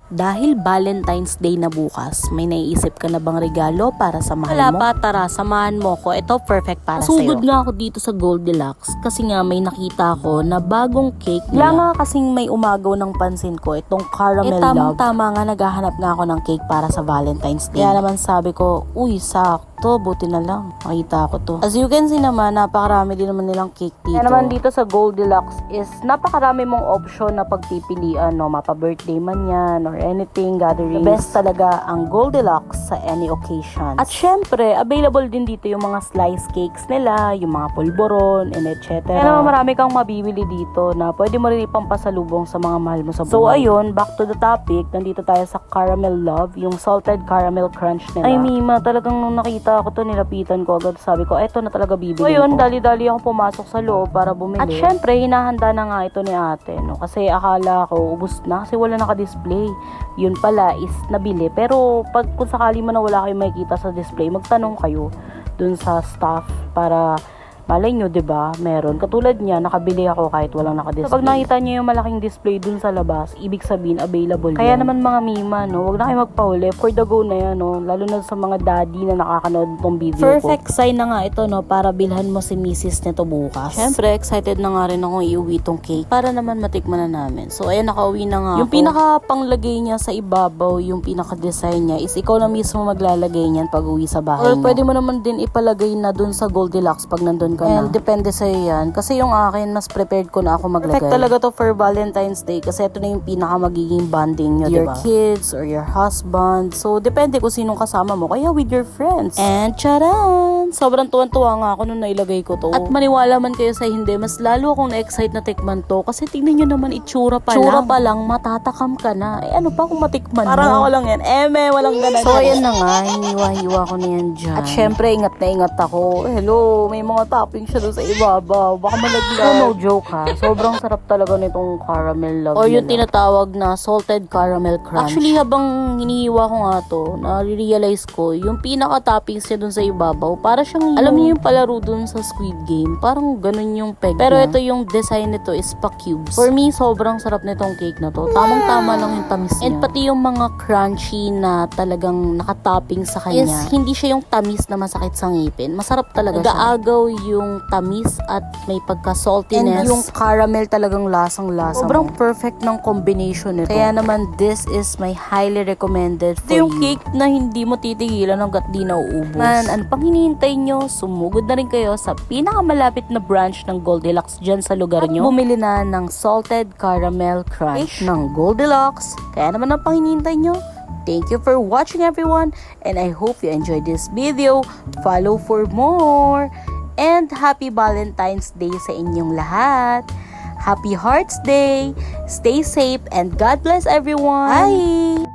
Dahil Valentine's Day na bukas, may naiisip ka na bang regalo para sa mahal mo? Wala pa, tara, samahan mo ko. Ito perfect para sa'yo. Nasugod nga ako dito sa Goldilocks kasi nga may nakita ko na bagong cake nila. Wala nga kasing may umagaw ng pansin ko, itong caramel love. Tama nga, naghahanap nga ako ng cake para sa Valentine's Day. Kaya naman sabi ko, uy, sakto, buti na lang. Makita ko to. As you can see naman, napakarami din naman nilang cake dito. Kaya naman dito sa Goldilocks is napakarami mong option na pagpipilian, no? Mapa-birthday man yan or anything, gatherings. The best talaga ang Goldilocks sa any occasion. At syempre, available din dito yung mga slice cakes nila, yung mga pulboron, and etc. Kaya naman marami kang mabibili dito na pwede mo rin ipampasalubong sa mga mahal mo sa buhay. So ayun, back to the topic, nandito tayo sa Caramel Love, yung salted caramel crunch nila. Ay Mima, talagang nung nakita ko to, nilapitan ko agad, sabi ko, eto na talaga bibili ko. Ayun, dali-dali ako pumasok sa loob para bumili. At syempre, hinahanda na nga ito ni ate, no? Kasi akala ko, ubos na kasi wala naka-display. Yun pala is nabili. Pero kung sakali man na wala kayong makikita sa display, magtanong kayo dun sa staff para malay nyo, diba? Meron. Katulad niya, nakabili ako kahit walang nakadisplay. So, pag nakita nyo yung malaking display dun sa labas, ibig sabihin, available Kaya yan. Naman mga Mima, no? Huwag na kayo magpahuli. For the go na yan, no? Lalo na sa mga daddy na nakakanood tong video Perfect ko. Sign na nga ito, no? Para bilhan mo si Mrs. nito bukas. Siyempre, excited na nga rin akong iuwi tong cake para naman matikman na namin. So, ayan, nakauwi na nga yung pinaka panglagay niya sa ibabaw, yung pinaka design niya is ikaw na mismo maglalagay niyan pag uwi sa bahay. Or pwede mo naman din ipalagay na dun sa Goldilocks pag nandun ka na. Depende sa'yo yan. Kasi yung akin, mas prepared ko na ako maglagay. Perfect talaga to for Valentine's Day kasi ito na yung pinaka magiging bonding nyo, your diba? Kids or your husband. So, depende kung sinong kasama mo. Kaya with your friends. And charan! Sobrang tuwan-tuwa nga ako nung nailagay ko to. At maniwala man kayo sa hindi, mas lalo akong na-excite na tikman to. Kasi tingnan nyo naman, itsura pa lang, matatakam ka na. Eh ano pa kung matikman mo? Parang ako lang yan. Walang ganun. So, ayan na nga. Hiniwa-hiwa ko na yan dyan. At syempre, ingat na ingat ako. Hello, may mga toppings siya sa ibabaw. Baka malaglag. No joke ha. Sobrang sarap talaga nitong caramel love. Or yung tinatawag na salted caramel crunch. Actually, habang hinihiwa ko nga to, na-realize ko, yung pinaka-toppings niya dun sa ibabaw, para siyang, alam niyo yung palaro dun sa Squid Game. Parang ganun yung peg Pero niya. Ito yung design nito is pa-cubes. For me, sobrang sarap nitong cake na to. Tamang-tama lang yung tamis niya. And pati yung mga crunchy na talagang nakatopping sa kanya. Is hindi siya yung tamis na masakit sa ngipin. Masarap talaga siya. Nag-aagaw yung tamis at may pagka-saltiness. And yung caramel talagang lasang-lasa. Sobrang perfect ng combination nito. Kaya naman, this is my highly recommended for you. Ito yung cake na hindi mo titigilan hanggat di nauubos. Man, ano pang hinihintay nyo? Sumugod na rin kayo sa pinakamalapit na branch ng Goldilocks dyan sa lugar nyo. At bumili na ng salted caramel crunch ng Goldilocks. Kaya naman ang pang hinihintay nyo? Thank you for watching everyone and I hope you enjoyed this video. Follow for more. And happy Valentine's Day sa inyong lahat. Happy Hearts Day. Stay safe and God bless everyone. Bye!